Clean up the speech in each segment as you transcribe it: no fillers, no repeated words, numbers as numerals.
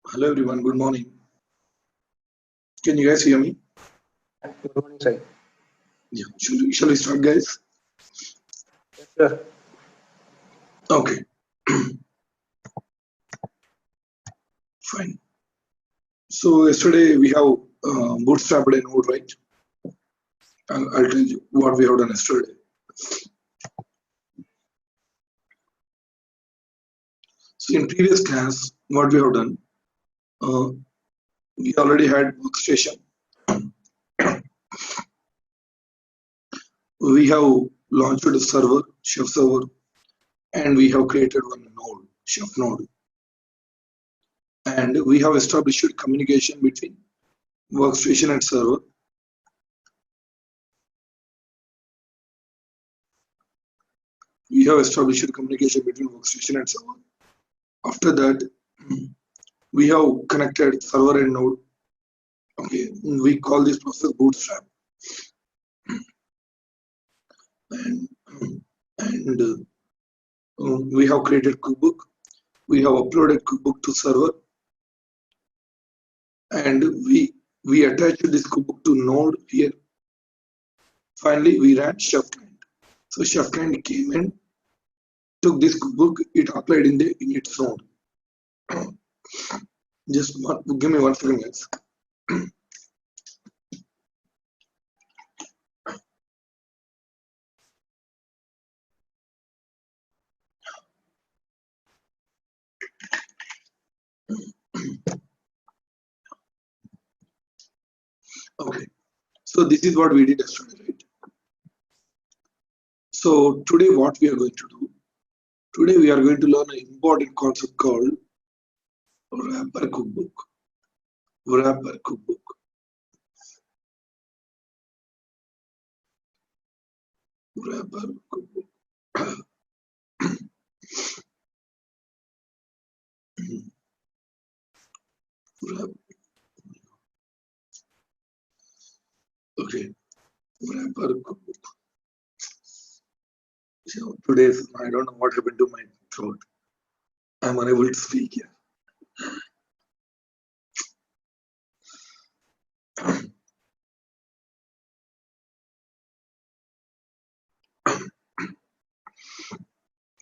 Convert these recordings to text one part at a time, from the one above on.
Hello everyone, good morning. Can you guys hear me? Good morning, Sai. Yeah. Shall we start, guys? Yes, sir. Okay, fine. So yesterday we have bootstrapped a node, right? I'll tell you what we have done yesterday. So in previous class, what we have done, uh, we already had workstation. We have launched a server, chef server, and we have created one node, chef node. And we have established communication between workstation and server. We have established communication between workstation and server. After that, we have connected server and node. Okay, we call this process bootstrap. And, we have created cookbook. We have uploaded cookbook to server, and we attached this cookbook to node here. Finally, we ran chef client. So chef client came and took this cookbook. It applied in its node. Just give me 1 second, guys. Okay, so this is what we did yesterday, right? So today, what we are going to do? Today we are going to learn an important concept called wrapper cookbook. Wrapper cookbook. Wrapper cookbook. Okay, wrapper cookbook. So today, I don't know what happened to my throat. I'm unable to speak here.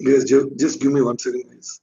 Guys, just give me 1 second, guys.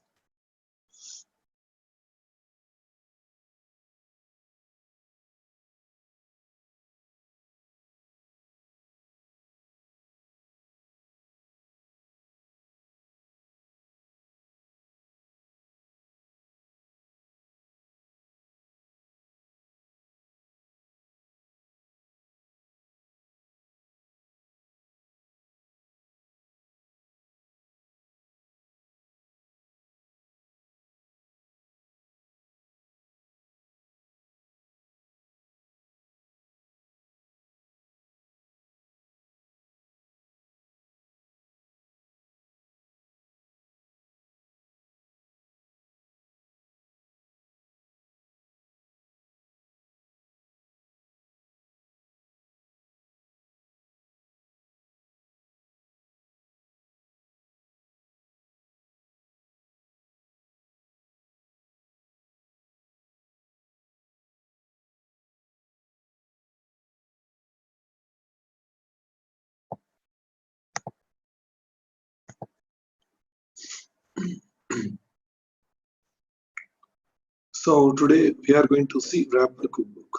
So today we are going to see wrapper cookbook.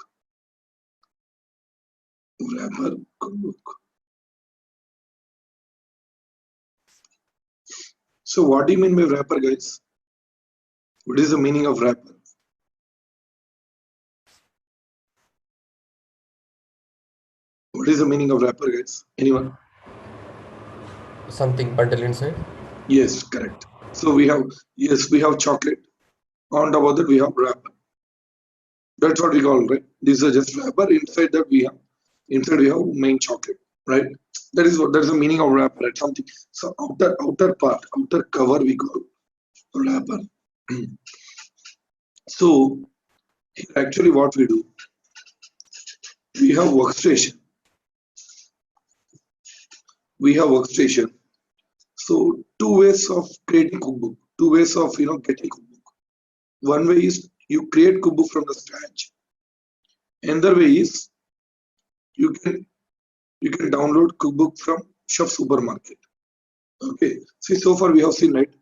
Wrapper cookbook. So what do you mean by wrapper, guys? What is the meaning of wrapper? What is the meaning of wrapper, guys? Anyone? Something bundle inside. Yes, correct. So we have chocolate. On top of that we have wrapper. That's what we call, right? This is just wrapper. Inside we have main chocolate, right? That is the meaning of wrapper, right? Something. So outer part, outer cover we call wrapper. So actually what we do, we have workstation. So two ways of creating cookbook, two ways of getting cookbook. One way is you create cookbook from the scratch. Another way is you can download cookbook from Chef Supermarket. Okay, see, so far we have seen, right?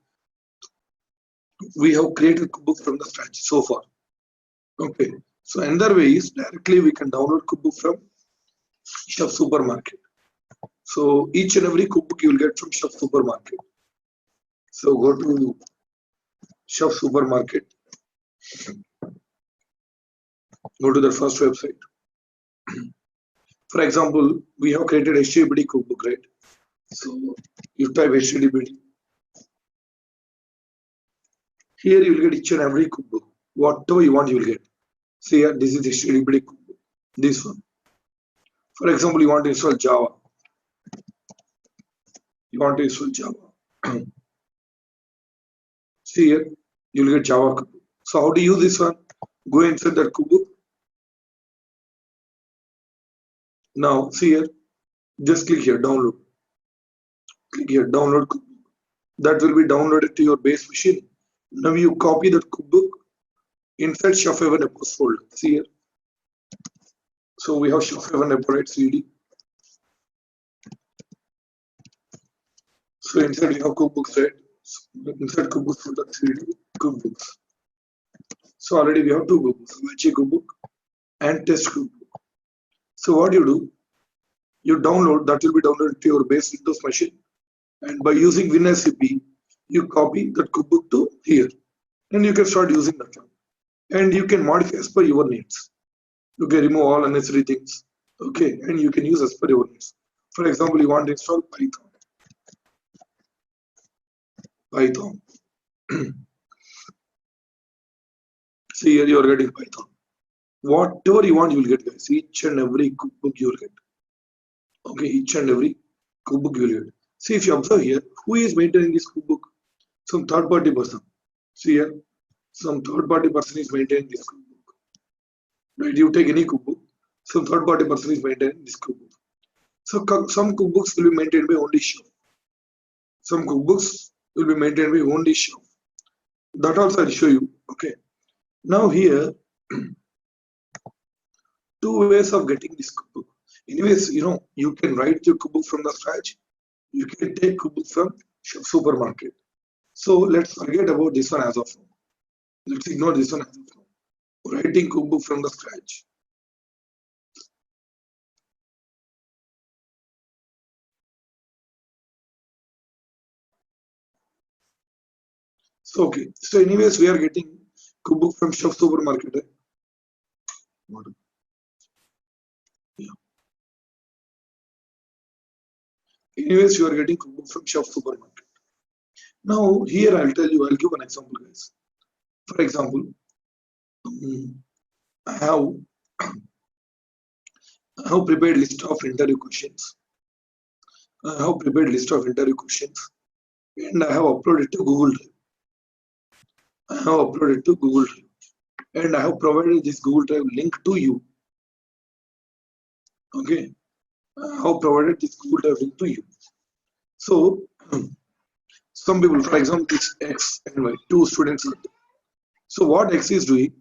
We have created cookbook from the scratch so far. Okay, so another way is directly we can download cookbook from Chef Supermarket. So each and every cookbook you will get from Chef Supermarket. So go to Chef Supermarket. Go to the first website. For example, we have created HTTPD cookbook, right? So you type HTTPD. Here you will get each and every cookbook. Whatever you want, you will get. See here, this is HTTPD cookbook. This one. For example, you want to install Java. You want to install Java. See here, you will get Java cookbook. So how to use this one? Go inside that cookbook. Now see here, just click here, download. Click here, download cookbook. That will be downloaded to your base machine. Now you copy that cookbook inside Chef Haven Epos folder. See here. So we have Chef Haven Epos, right? CD. So inside we have cookbooks, right? Inside cookbooks folder, CD, cookbooks. So already we have two cookbooks, Apache cookbook and test cookbook. So what you do, you download, that will be downloaded to your base Windows machine, and by using WinSCP, you copy that cookbook to here, and you can start using that one. And you can modify as per your needs. You can remove all unnecessary things, okay, and you can use as per your needs. For example, you want to install Python. See here, you are getting Python. Whatever you want, you will get, guys. Each and every cookbook you will get. Okay, each and every cookbook you will get. See, if you observe here, who is maintaining this cookbook? Some third-party person. See here, some third-party person is maintaining this cookbook. Right? You take any cookbook, some third-party person is maintaining this cookbook. So some cookbooks will be maintained by only Chef. Some cookbooks will be maintained by only Chef. That also I'll show you. Okay. Now here, two ways of getting this cookbook. Anyways, you can write your cookbook from the scratch. You can take cookbook from Chef Supermarket. So let's forget about this one as of now. Let's ignore this one as of now. Writing cookbook from the scratch. So okay. So anyways, we are getting cookbook from Chef Supermarket. Right? Yeah. Anyways, you are getting cookbook from Chef Supermarket. Now here I'll give an example, guys. For example, I have prepared list of interview questions. And I have uploaded to Google Drive. And I have provided this Google Drive link to you. Okay, I have provided this Google Drive link to you. So some people, for example, it's X and Y, two students. So what X is doing,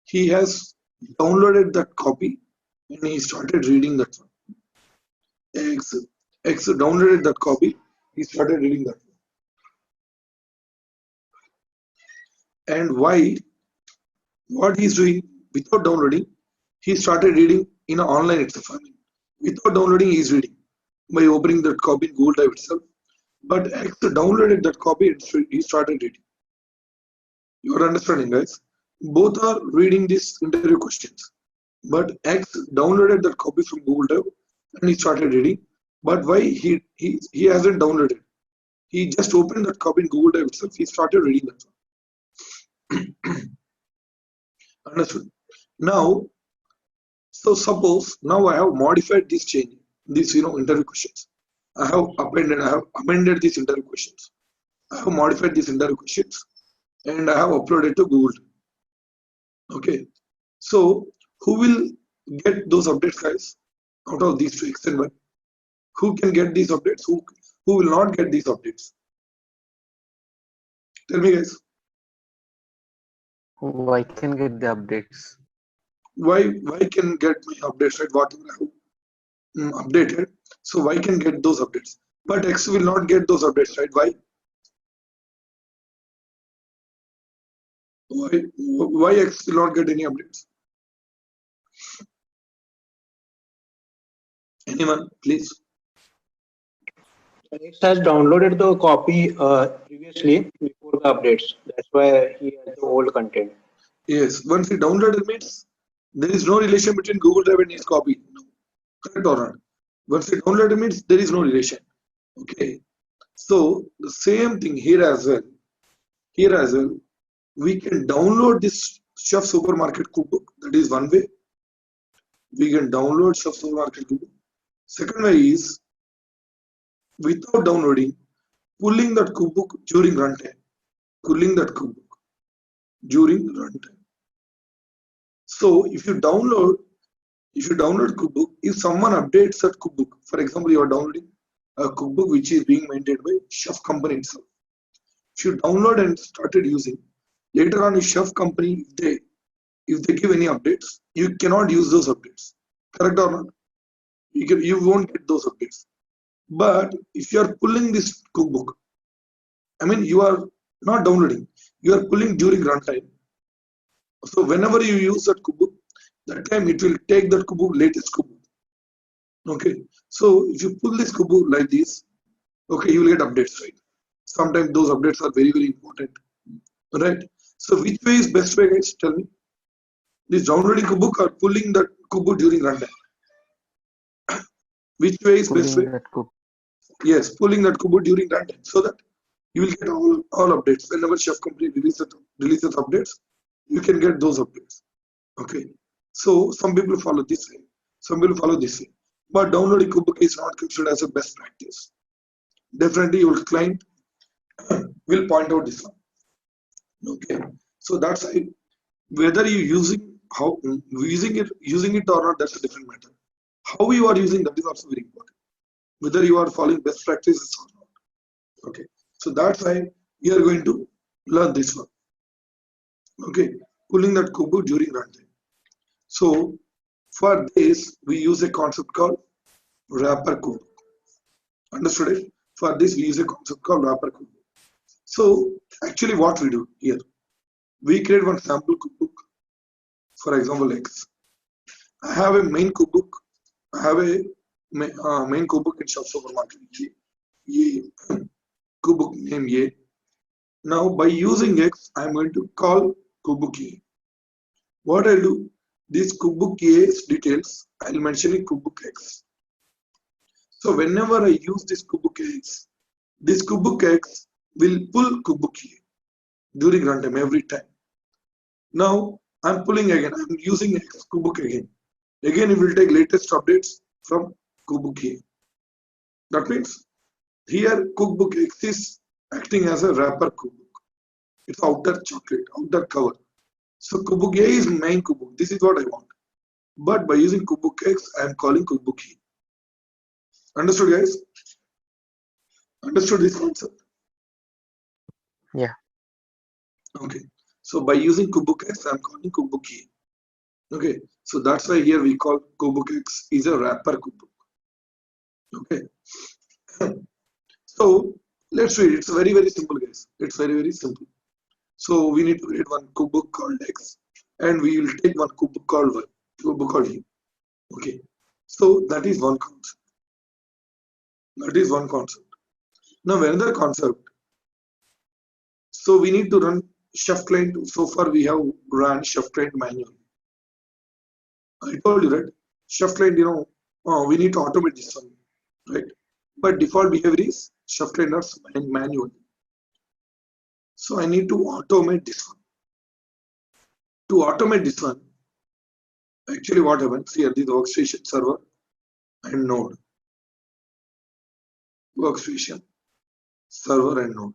he has downloaded that copy and he started reading that one. X downloaded that copy, he started reading that one. And Y, what he's doing without downloading, he started reading in an online itself. I mean, without downloading, he's reading by opening that copy in Google Drive itself. But X downloaded that copy and he started reading. You are understanding, guys? Both are reading these interview questions. But X downloaded that copy from Google Drive and he started reading. But why he hasn't downloaded? He just opened that copy in Google Drive itself. He started reading that one. Understood? Now, so suppose now I have modified this change, these interview questions. I have amended these interview questions. I have modified these interview questions and I have uploaded to Google. Okay. So who will get those updates, guys? Out of these two, X and Y. Who can get these updates? Who will not get these updates? Tell me, guys. I can get the updates. Why can get my updates, right? Whatever I have updated, so why can get those updates, but X will not get those updates, right? Why X will not get any updates? Anyone, please? X has downloaded the copy previously before the updates. That's why he has the old content. Yes, once he downloaded means there is no relation between Google Drive and his copy. No. Correct or not? Once he downloaded means there is no relation. Okay. So the same thing here as well. Here as well, we can download this Chef Supermarket cookbook. That is one way. We can download Chef Supermarket cookbook. Second way is without downloading, pulling that cookbook during runtime. Pulling that cookbook during runtime. So if you download cookbook, if someone updates that cookbook, for example, you are downloading a cookbook which is being maintained by Chef company itself. If you download and started using, later on, if Chef company, if they give any updates, you cannot use those updates. Correct or not? You won't get those updates. But if you are pulling this cookbook, I mean, you are not downloading, you are pulling during runtime. So whenever you use that cookbook, that time it will take that cookbook, latest cookbook. Okay. So if you pull this cookbook like this, okay, you will get updates, right? Sometimes those updates are very, very important, right? So which way is best way, guys? Tell me. This downloading cookbook or pulling that cookbook during runtime? Which way is best way? Yes, pulling that cookbook during runtime, so that you will get all updates. Whenever Chef company releases updates, you can get those updates. Okay. So some people follow this way, some people follow this way. But downloading cookbook is not considered as a best practice. Definitely your client will point out this one. Okay. So that's why whether you using it or not, that's a different matter. How you are using that is also very important. Whether you are following best practices or not. Okay. So that's why we are going to learn this one. Okay. Pulling that cookbook during runtime. So for this, we use a concept called wrapper cookbook. Understood it? For this, we use a concept called wrapper cookbook. So actually what we do here, we create one sample cookbook. For example, X. I have a main cookbook. I have a main cookbook in Chef Supermarket. Cookbook name A. Now by using X, I am going to call cookbook A. What I'll do, this cookbook A's details, I'll mention in cookbook X. So whenever I use this cookbook X will pull cookbook A during runtime every time. Now I'm pulling again, I'm using X cookbook again. Again, it will take latest updates from cookbook A. That means here cookbook X is acting as a wrapper cookbook. It's outer chocolate, outer cover. So cookbook A is main cookbook. This is what I want. But by using cookbook X, I am calling cookbook A. Understood, guys? Understood this concept? Yeah. Okay. So by using cookbook X, I am calling cookbook A. Okay. So that's why here we call cookbook X is a wrapper cookbook. Okay. So let's read. It's very, very simple, guys. It's very, very simple. So we need to create one cookbook called X, and we will take one cookbook called Y, cookbook called U. Okay. So that is one concept. That is one concept. Now another concept. So we need to run Chef client. So far we have run Chef client manually. I told you, right? Chef client, we need to automate this one, right? But default behavior is Chef client runs manually. So I need to automate this one. To automate this one, actually what happens here, this workstation server and node. Workstation, server and node.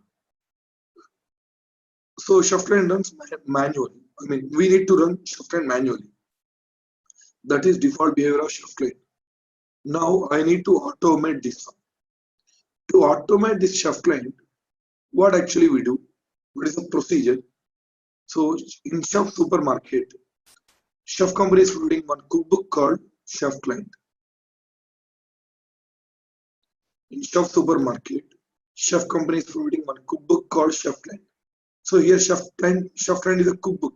So Chef client runs manually. I mean, we need to run Chef client manually. That is default behavior of Chef client. Now I need to automate this one. To automate this Chef client, what actually we do? What is the procedure? So in Chef Supermarket, Chef company is providing one cookbook called Chef Client. In Chef Supermarket, Chef company is providing one cookbook called Chef Client. So here Chef Client is a cookbook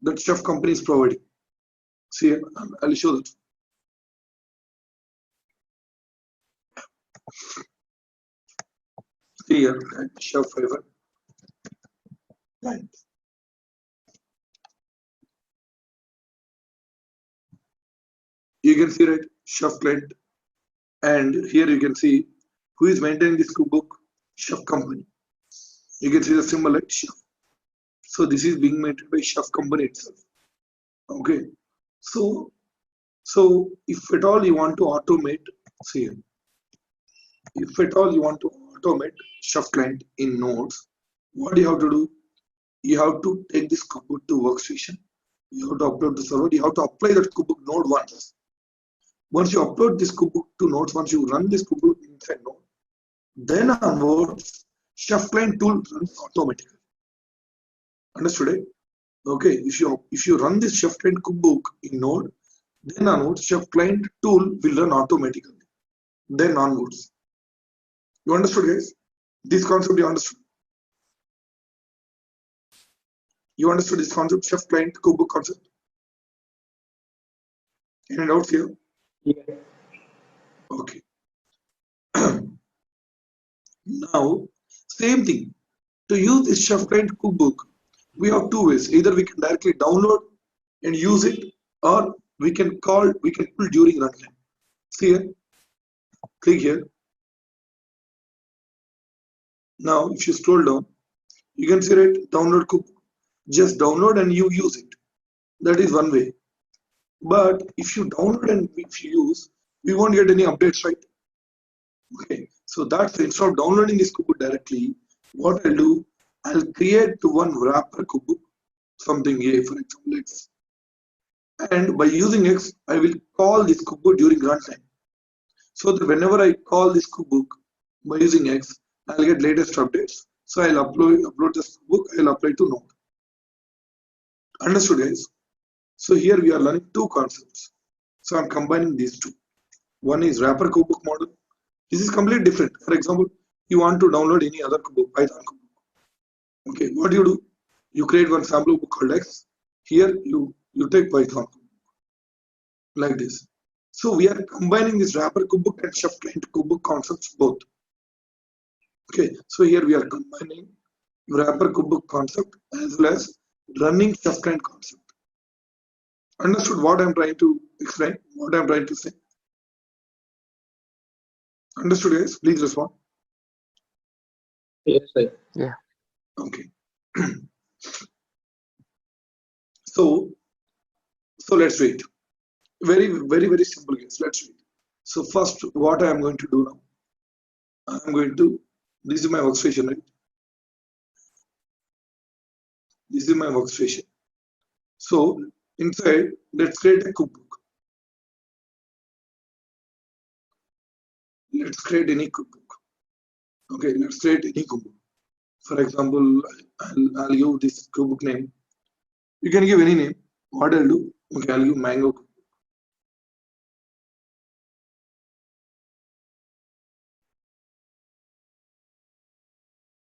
that Chef company is providing. See, I'll show that. See here, Chef Fiverr Client. You can see, right, Chef Client, and here you can see who is maintaining this cookbook, Chef company. You can see the symbol like Chef. So this is being maintained by Chef company itself. Okay. So if at all you want to automate, see here, if at all you want to automate Chef Client in Nodes, what you have to do? You have to take this cookbook to workstation. You have to upload the server. You have to apply that cookbook node once. Once you upload this cookbook to Nodes, once you run this cookbook inside Node, then onwards, Chef Client tool runs automatically. Understood? Eh? Okay. If you run this Chef Client cookbook in Node, then onwards, Chef Client tool will run automatically. Then onwards. You understood, guys? This concept you understood? You understood this concept, Chef Client cookbook concept? Any doubts here? Yeah. Okay. Now, same thing. To use this Chef Client cookbook, we have two ways. Either we can directly download and use it, or we can pull during runtime. See here, click here. Now, if you scroll down, you can see right, download cookbook. Just download and you use it. That is one way. But if you download and if you use, we won't get any updates, right? Okay. So that's instead of downloading this cookbook directly, what I'll do, I'll create one wrapper cookbook, something A, for example, X. And by using X, I will call this cookbook during runtime. So that whenever I call this cookbook by using X, I'll get latest updates. So I'll upload this cookbook, I'll apply to Node. Understood, guys? So here we are learning two concepts. So I'm combining these two. One is wrapper cookbook model. This is completely different. For example, you want to download any other cookbook, Python cookbook. Okay, what do? You create one sample book called X. Here you take Python cookbook like this. So we are combining this wrapper cookbook and Chef Client cookbook concepts both. Okay, so here we are combining wrapper cookbook concept as well as running Chef Client concept. Understood what I'm trying to explain? What I'm trying to say? Understood, guys? Please respond. Yes, sir. Yeah. Okay. So let's wait. Very simple, guys. Let's wait. So first, what I am going to do now? I'm going to. This is my workstation, right? This is my workstation. So inside, let's create a cookbook. Let's create any cookbook. Okay, let's create any cookbook. For example, I'll give this cookbook name. You can give any name. What I'll do? Okay, I'll give mango cookbook.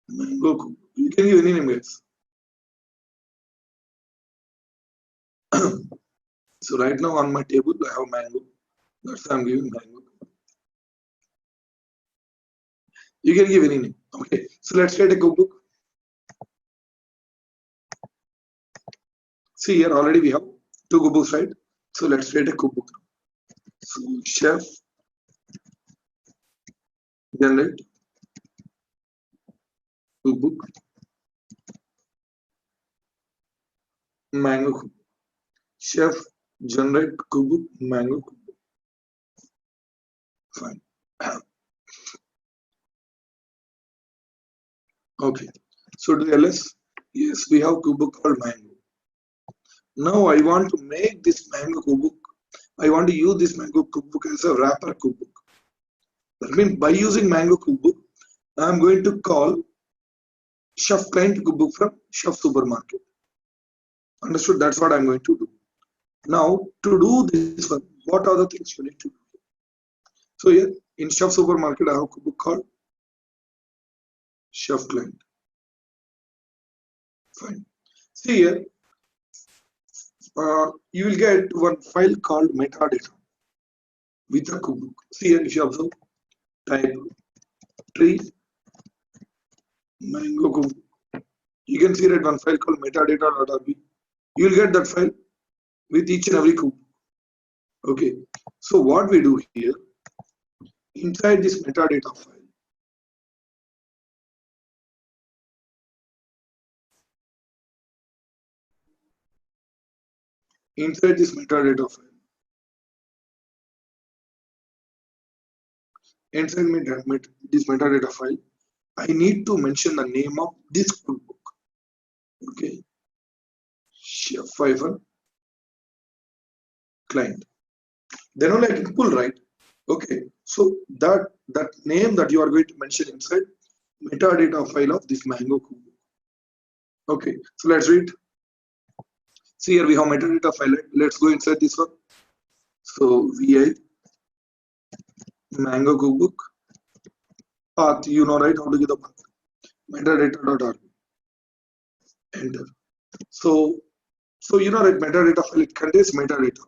Mango cookbook. You can give any name, guys. So right now on my table I have mango. That's why I'm giving mango. You can give any name. Okay. So let's create a cookbook. See here already we have two cookbooks, right? So let's create a cookbook. So chef generate cookbook mango cookbook. Chef generate cookbook mango cookbook. Fine. Okay. So do ls. Yes, we have cookbook called mango. Now I want to make this mango cookbook. I want to use this mango cookbook as a wrapper cookbook. That means by using mango cookbook, I am going to call Chef Client cookbook from Chef Supermarket. Understood? That's what I'm going to do. Now, to do this one, what are the things you need to do? So here in Chef Supermarket, I have a book called Chef Client. Fine. See here, you will get one file called metadata with a cookbook. See here, if you observe, type tree mango cookbook. You can see that one file called metadata.rb. You will get that file with each and every cookbook. Okay. So what we do here, inside this metadata file, inside this metadata file, inside this metadata file, I need to mention the name of this cookbook. Okay, Chef client. Then only I can pull, right? Okay, so that name that you are going to mention inside metadata file of this mango cookbook. Okay, so let's read. See here we have metadata file. Let's go inside this one. So vi mango cookbook path. You know, right? How to get the path? Metadata.rb. Enter. So you know, right? Metadata file, it contains metadata,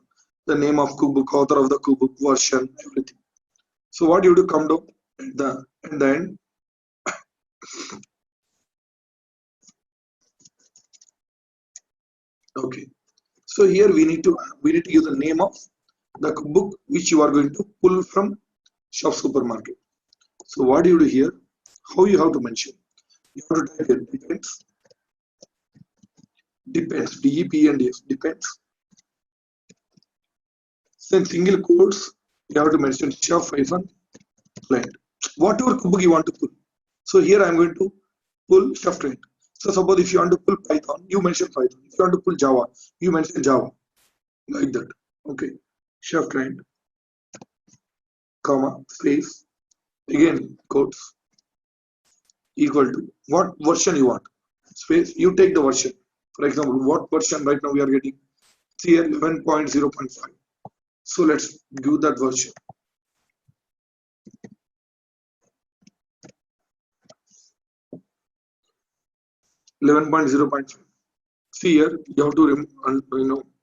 the name of cookbook, author of the cookbook, version, everything. So what you do, come down at the end. Okay. So here we need to use the name of the cookbook which you are going to pull from Chef Supermarket. So what do you do here? How you have to mention? You have to type here depends, D-E-P-E-N-D-S, depends. Then single quotes, you have to mention chef-client. Whatever cookbook you want to pull. So here I am going to pull chef client. So suppose if you want to pull Python, you mention Python. If you want to pull Java, you mention Java. Like that. Okay. Chef client, comma, space, again quotes, equal to what version you want. Space, you take the version. For example, what version right now we are getting? See here 11.0.5. So let's give that version. See here, you have to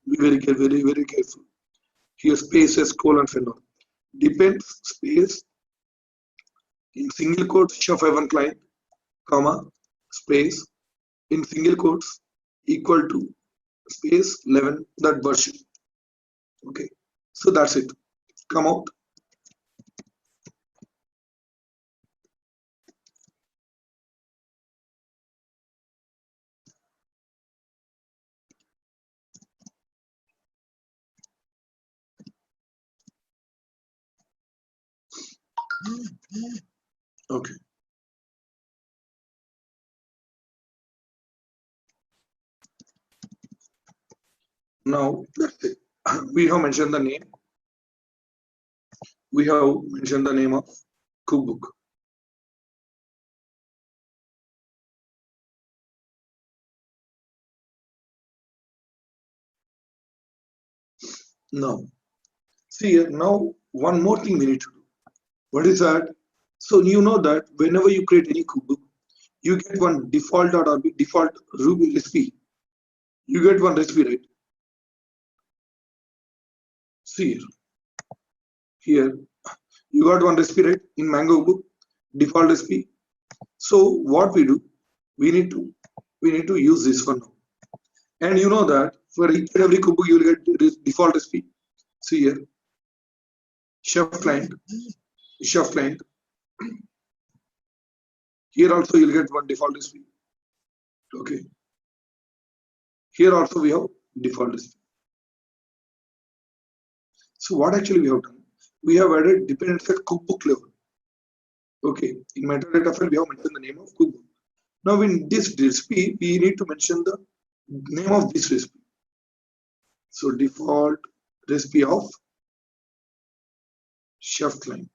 be very careful. Here spaces, colons and all. Depends, space, in single quotes, chef client, comma, space, in single quotes, equal to space 11, that version. Okay, so that's it. Come out. Okay. Now that's it. We have mentioned the name. We have mentioned the name of cookbook. Now, see here, now one more thing we need to do. What is that? So you know that whenever you create any cookbook, you get one default.rb, default Ruby recipe. You get one recipe, right? See here, you got one recipe, right? In Mango book, default recipe. So what we do, we need to use this one now. And you know that for each and every cookbook you will get default recipe. See here, chef client. Here also you'll get one default recipe. Okay. Here also we have default recipe. So what actually we have done? We have added dependency at cookbook level. Okay. In metadata file we have mentioned the name of cookbook. Now in this recipe we need to mention the name of this recipe. So default recipe of chef client.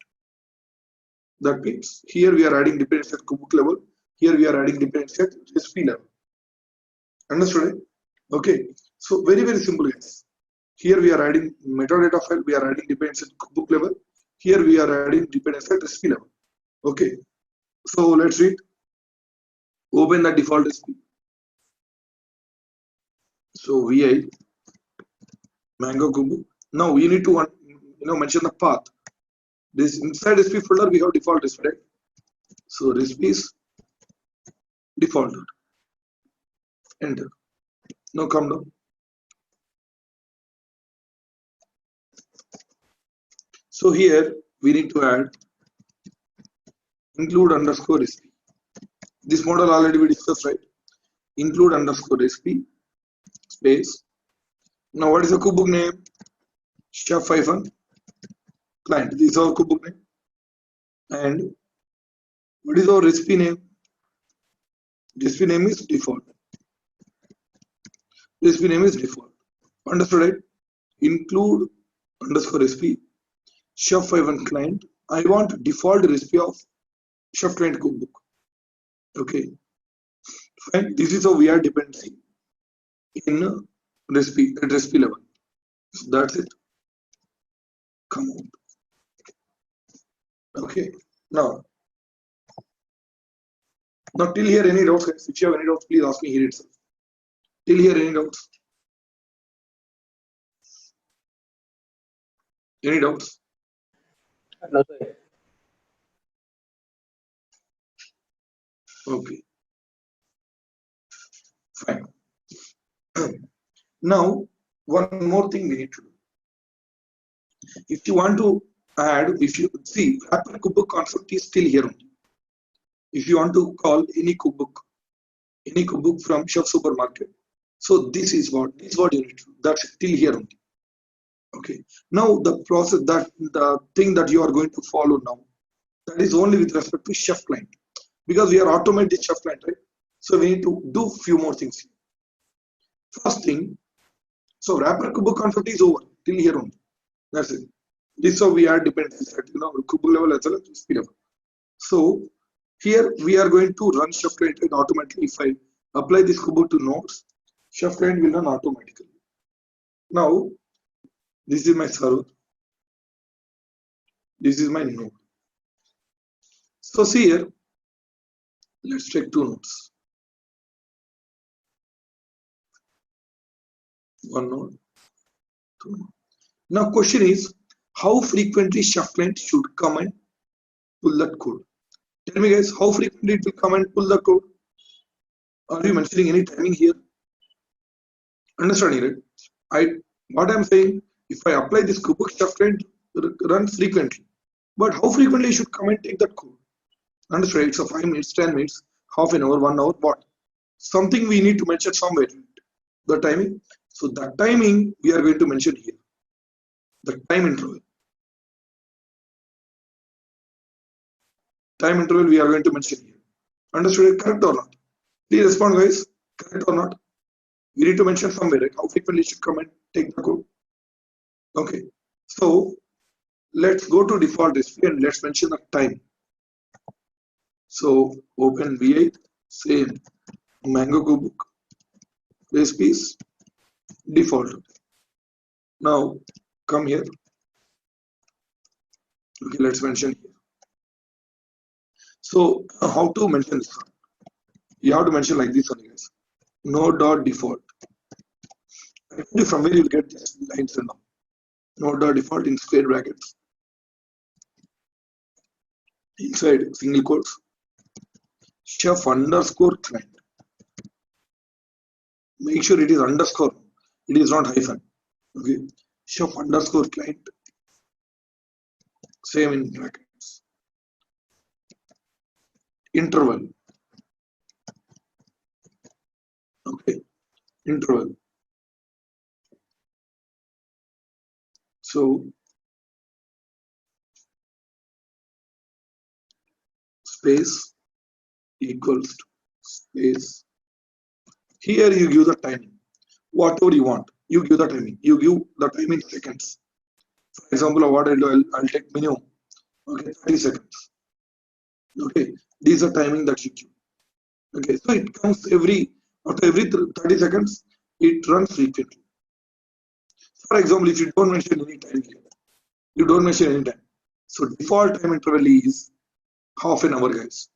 That means here we are adding dependency at cookbook level. Here we are adding dependency at recipe level. Understood? Okay. So very simple, guys. Here we are adding metadata file, we are adding dependency at book level. Here we are adding dependency at recipe level. Okay. So let's read. Open the default recipe. So vi mango cookbook. Now we need to mention the path. This inside recipe folder we have default recipe, right? So recipes default. Enter. Now come down. So here we need to add include underscore recipe. This model already we discussed, right? Include underscore recipe space. Now what is the cookbook name? Chef-client. This is our cookbook name. And what is our recipe name? Recipe name is default. Recipe name is default. Understood, right? Include underscore recipe chef-client. I want default recipe of chef-client cookbook. Okay. Fine. This is how we are dependency in recipe at recipe level. So that's it. Come out. Okay. Now till here any doubts, guys? If you have any doubts, please ask me here itself. Till here any doubts? Any doubts? No, sir. Okay. Fine. Now one more thing we need to do. If you want to add, if you see wrapper cookbook concept is still here only. If you want to call any cookbook from Chef Supermarket, so this is what you need to do. That's still here only. Okay. Now the process the thing that you are going to follow now, that is only with respect to chef-client, because we are automating chef-client, right? So we need to do few more things here. First thing, so wrapper cookbook concept is over till here only. That's it. This is how we are dependencies at cookbook level as well as recipe level. So here we are going to run chef-client automatically. If I apply this cookbook to nodes, chef-client will run automatically. Now this is my server. This is my node. So see here, let's take two nodes. One node, two node. Now question is, how frequently chef-client should come and pull that code? Tell me guys, how frequently it will come and pull the code? Are you mentioning any timing here? Understanding it? What I'm saying, if I apply this cookbook, chef-client runs frequently. But how frequently you should come and take that code? Understand? It's 5 minutes, 10 minutes, half an hour, 1 hour, what? Something we need to mention somewhere. The timing. So that timing we are going to mention here. The time interval. Time interval we are going to mention here. Understood it? Correct or not? Please respond, guys. Correct or not? We need to mention somewhere, right? How frequently should come and take the code. Okay. So let's go to default recipe and let's mention the time. So open V8, same mango cookbook, recipes, default. Now come here. Okay, let's mention here. So how to mention this one? You have to mention like this one, guys. Node.default. I told you from where you will get these lines and all. Node.default in square brackets. Inside single quotes. Chef_client. Make sure it is underscore. It is not hyphen. Okay. Chef_client. Same in brackets. Interval. Okay. Interval. So space equals to space. Here you give the timing. Whatever you want, you give the timing. You give the time in seconds. For example, what I'll do, I'll take minimum. Okay, 30 seconds. Okay, these are timing that you give. Okay, so it comes after every 30 seconds, it runs frequently. For example, if you don't mention any time here, you don't mention any time. So default time interval is half an hour, guys.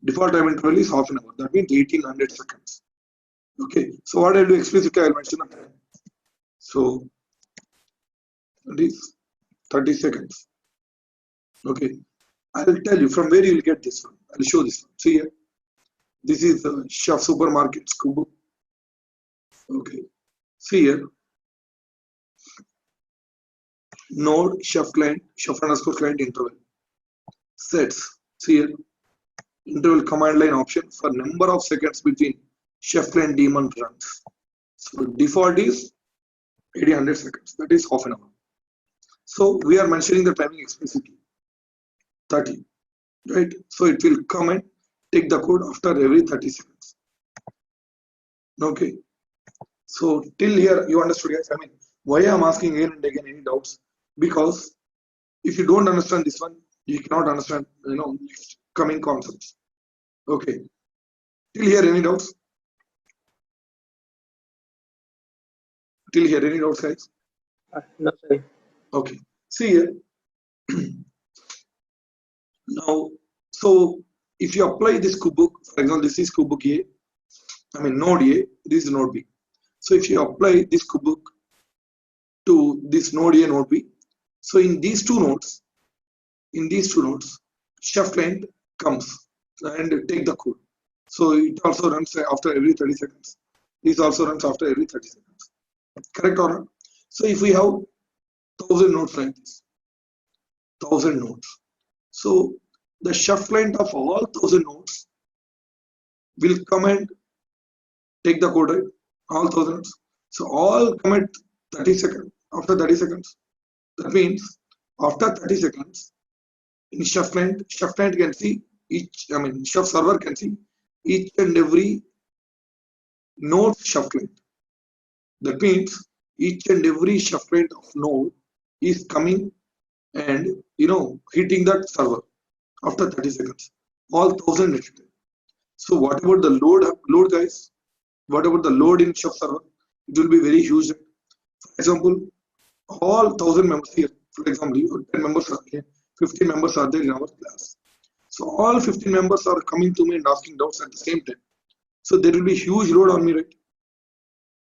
Default time interval is half an hour. That means 1800 seconds. Okay. So what I'll do explicitly, I'll mention the time. So it is 30 seconds. Okay. I'll tell you from where you will get this one. I'll show this one. See here. This is the Chef Supermarket's Kubo. Okay. See here. Node chef client, chef underscore client interval. Sets. See here. Interval command line option for number of seconds between chef client daemon runs. So default is 1800 seconds. That is half an hour. So we are mentioning the timing explicitly. 30. Right? So it will come and take the code after every 30 seconds. Okay. So till here you understood, guys. I mean, why I'm asking again and again any doubts? Because if you don't understand this one, you cannot understand, next coming concepts. Okay. Till here, any doubts? Till here, any doubts, guys? No, sorry. Okay. See here. Now, so if you apply this kubebook, for example, this is kubebook A, I mean node A, this is node B. So if you apply this kubebook to this node A, node B, so in these two nodes, chef client comes and take the code. So it also runs after every 30 seconds. This also runs after every 30 seconds. Correct or not? So if we have 1000 nodes like this, 1000 nodes. So the chef client of all 1000 nodes will come and take the code, right? All 1000 nodes. So all come at 30 seconds, after 30 seconds. That means after 30 seconds, in chef client can see chef server can see each and every node chef client. That means each and every chef client of node is coming and hitting that server after 30 seconds. All 1000 at a time. So what about the load, guys? What about the load in chef server? It will be very huge. For example, all 1000 members here, for example, 10 members are here, 15 members are there in our class. So all 15 members are coming to me and asking doubts at the same time. So there will be huge load on me, right?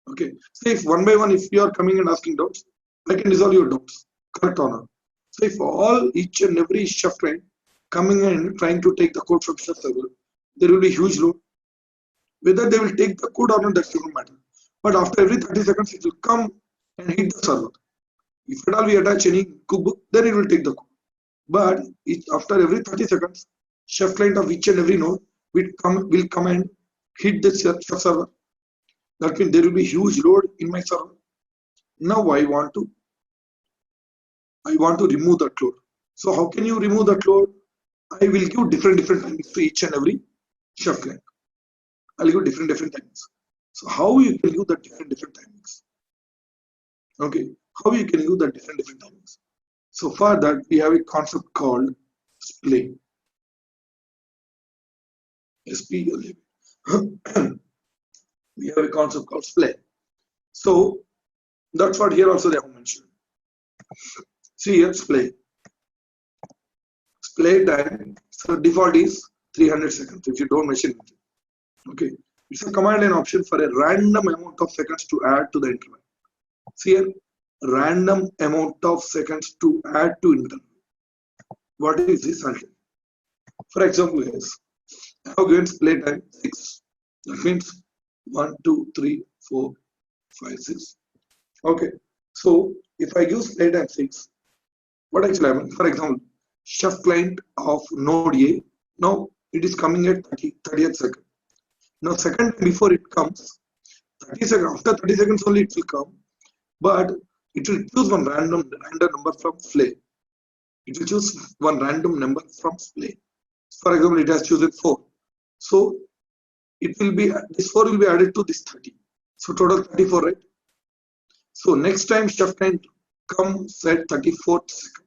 Okay. So if one by one, if you are coming and asking doubts, I can resolve your doubts. Correct or not? So if each and every chef client coming and trying to take the code from chef server, there will be huge load. Whether they will take the code or not, that doesn't matter. But after every 30 seconds, it will come and hit the server. If at all we attach any kubebook, then it will take the code. But after every 30 seconds, chef client of each and every node will come and hit the chef server. That means there will be huge load in my server. Now I want to remove that load. So how can you remove that load? I will give different timings to each and every chef client. I'll give different timings. So how you can use the different timings? Okay, how you can use the different timings? So for that we have a concept called splay. SPLA. We have a concept called splay. So that's what here also they have mentioned. See here, splay. Splay time. So default is 300 seconds if you don't mention it. Okay, it's a command line option for a random amount of seconds to add to the interval. See here, random amount of seconds to add to interval. What is this? For example, yes, I have given play time 6. That means 1, 2, 3, 4, 5, 6. Okay, so if I use play time 6, what actually happens? For example, chef client of node A, now it is coming at 30th second. Now second before it comes, 30 seconds, after 30 seconds only it will come, but it will choose one random number from splay. It will choose one random number from splay. For example, it has chosen 4. So it will be, this 4 will be added to this 30. So total 34, right? So next time chef client comes at 34th second.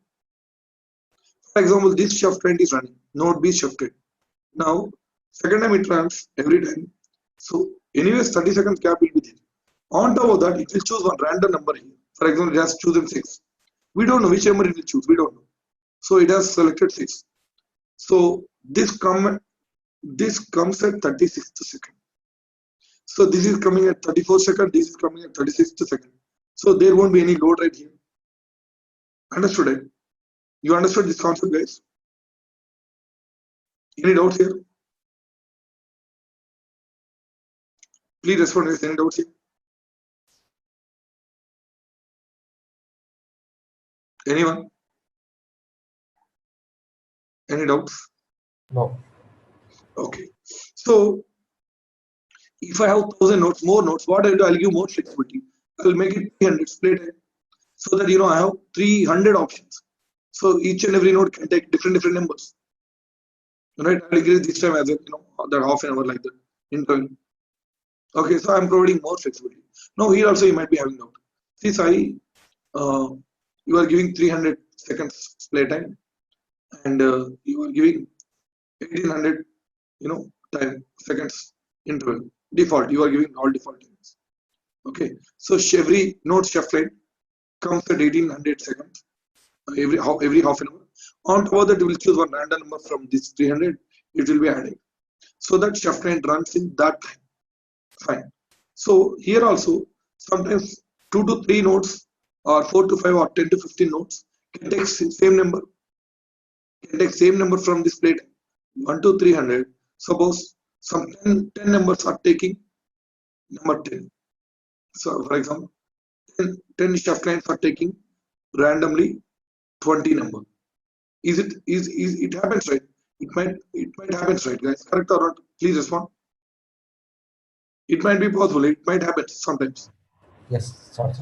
For example, this chef client is running, node B chef client. Now, second time it runs every time. So anyways, 30 seconds gap will be there. On top of that, it will choose one random number here. For example, it has chosen 6. We don't know which number it will choose. We don't know. So it has selected 6. So this comes at 36th second. So this is coming at 34 second. This is coming at 36th second. So there won't be any load right here. Understood it? You understood this concept, guys? Any doubts here? Please respond if any doubts here. Anyone? Any doubts? No. Okay. So if I have 1000 nodes, more nodes, what I'll do, I'll give more flexibility. I'll make it 300 split it, so that I have 300 options. So each and every node can take different numbers. Right? I'll increase this time as well, that half an hour like that interval. Okay, so I'm providing more flexibility. Now here also you might be having doubt. See, Sai, you are giving 300 seconds play time, and you are giving 1800, time seconds interval. Default, you are giving all default times. Okay, so every node chef line comes at 1800 seconds every half an hour. On top of that, we will choose one random number from this 300. It will be added, so that chef line runs in that time. Fine. So here also, sometimes 2 to 3 nodes, or 4 to 5, or 10 to 15 nodes can take same number. Can take same number from this play time. 1 to 300. Suppose some 10 numbers are taking number 10. So for example, 10 chef lines are taking randomly 20 number. Is it happens, right? It might happen, right, guys? Correct or not? Please respond. It might be possible. It might happen sometimes. Yes. Sorry.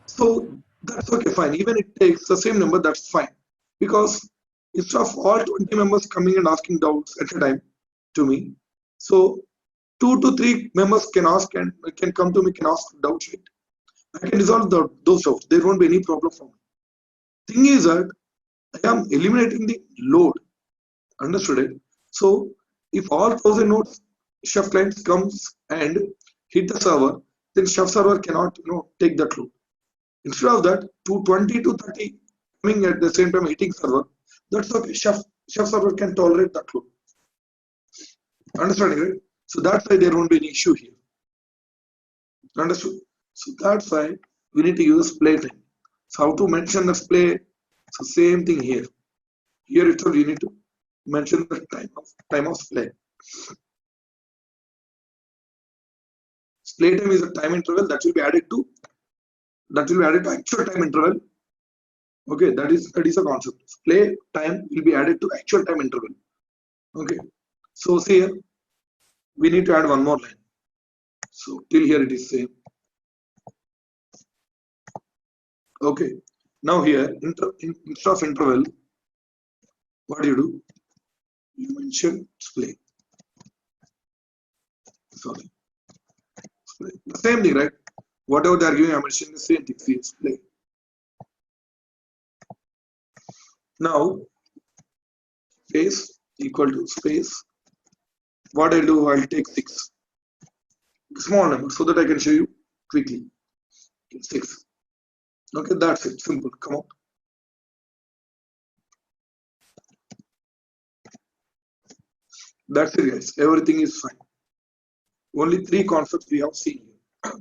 So that's okay, fine. Even it takes the same number, that's fine. Because instead of all 20 members coming and asking doubts at a time to me, so 2 to 3 members can ask and can come to me, can ask doubts, right? I can resolve those doubts. There won't be any problem for me. Thing is that I am eliminating the load. Understood it? So if all 1000 nodes chef clients comes and hit the server, then chef server cannot take that load. Instead of that, 20 to 30 coming at the same time hitting server, that's okay. Chef server can tolerate that load. Understanding, right? So that's why there won't be any issue here. Understood? So that's why we need to use play time. So how to mention the play? So same thing here. Here itself you need to mention the time of play. Play time is a time interval that will be added to actual time interval. Okay, that is a concept. Play time will be added to actual time interval. Okay, so see here, we need to add one more line. So till here it is same. Okay, now here instead of interval, what do? You mention play. Sorry, play. The same thing, right? Whatever they are giving, I'm mentioning the same thing. See, play. Now, space equal to space. What I'll do, I'll take 6. Small number so that I can show you quickly. 6. Okay, that's it. Simple. Come on. That's it, guys. Everything is fine. Only 3 concepts we have seen here.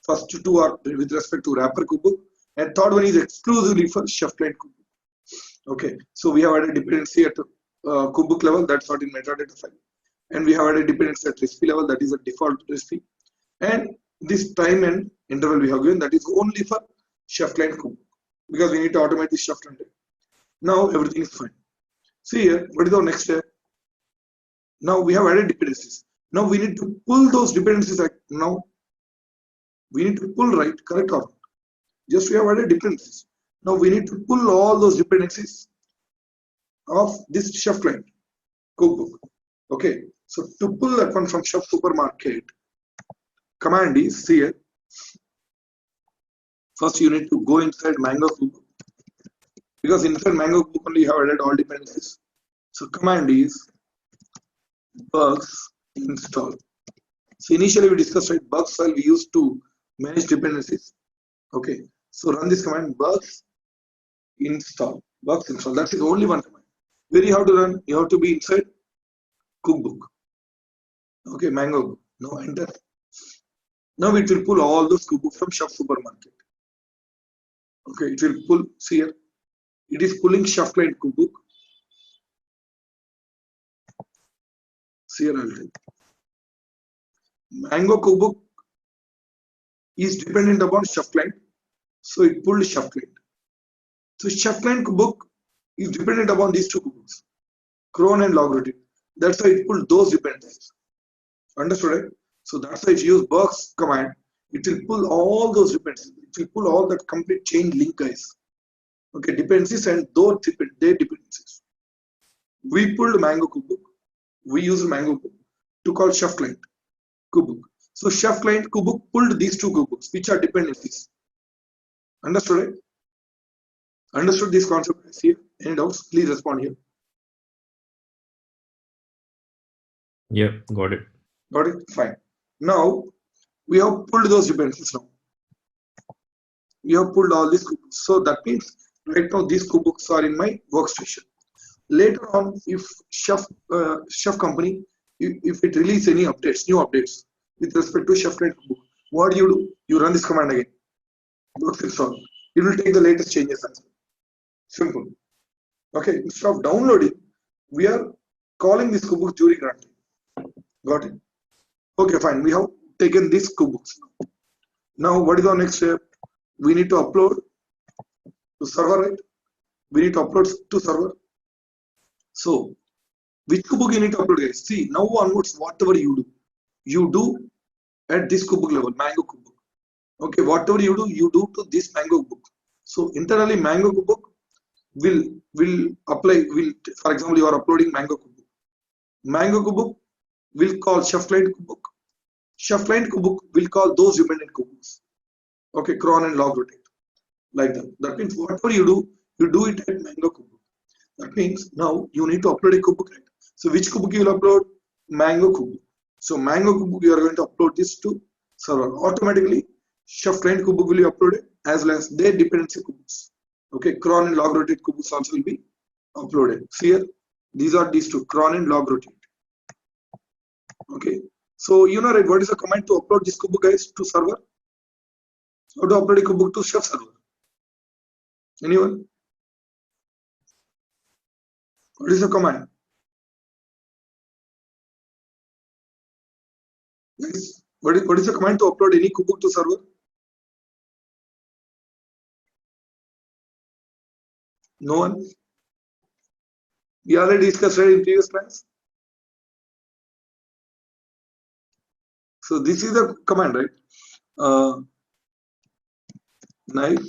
First 2 are with respect to wrapper kubebook, and third one is exclusively for chef client kubebook. Okay, so we have added dependency at kubebook level, that's not in metadata file, and we have added dependency at recipe level, that is a default recipe, and this time and interval we have given, that is only for chef client kubebook, because we need to automate this chef client. Now everything is fine. See here, what is our next step? Now we have added dependencies. Now we need to pull those dependencies. Now we need to pull, right? Correct or not? Just we have added dependencies. Now we need to pull all those dependencies of this chef client cookbook. Okay, so to pull that one from chef supermarket, command is here. First you need to go inside Mango cookbook, because inside Mango cookbook only you have added all dependencies. So command is bugs install. So initially we discussed, right, bugs file we used to manage dependencies. Okay, so run this command bugs install. That's the only one command. Where you have to run, you have to be inside cookbook. Okay, Mango. Now enter. Now it will pull all those cookbooks from Chef Supermarket. Okay, it will pull. See here, it is pulling Chef Client cookbook. See here, I'll tell. Mango cookbook is dependent upon Chef Client, so it pulled Chef Client. So Chef Client cookbook is dependent upon these two cookbooks, cron and log routine. That's why it pulled those dependencies. Understood, right? So that's why if you use bugs command, it will pull all those dependencies. It will pull all that complete chain link, guys. Okay, dependencies and their dependencies. We pulled Mango cookbook. We used Mango cookbook to call Chef Client cookbook. So Chef Client cookbook pulled these two cookbooks, which are dependencies. Understood, right? Understood this concept, guys, here? Any doubts? Please respond here. Yeah, got it. Got it? Fine. Now we have pulled those dependencies now. We have pulled all these cookbooks. So that means right now these cookbooks are in my workstation. Later on, if Chef company, if it release any updates, new updates with respect to Chef Client cookbook, what do? You run this command again. Bugs install. It will take the latest changes as well. Simple. Okay, instead of downloading, we are calling this cookbook during runtime. Got it? Okay, fine. We have taken these cookbooks. Now, what is our next step? We need to upload to server, right? We need to upload to server. So, which cookbook you need to upload, guys? See, now onwards, whatever you do at this cookbook level, Mango cookbook. Okay, whatever you do to this Mango cookbook. So internally, Mango cookbook will apply. For example, you are uploading Mango cookbook. Mango cookbook will call Chef Client cookbook. Chef Client cookbook will call those dependent cookbooks. Okay, cron and log rotate like that. That means whatever you do it at Mango cookbook. That means now you need to upload a cookbook, right? So which cookbook you will upload? Mango cookbook. So Mango cookbook you are going to upload this to server. Automatically, Chef Client cookbook will be uploaded as well as their dependency cookbooks. Okay, cron and log rotate cookbooks also will be uploaded. See here, these are these two, cron and log rotate. Okay, so you know, right, what is the command to upload this cookbook, guys, to server? How to upload a cookbook to Chef server? Anyone? What is the command? Guys, what is the command to upload any cookbook to server? No one? We already discussed, right, in previous class. So this is the command, right? Knife.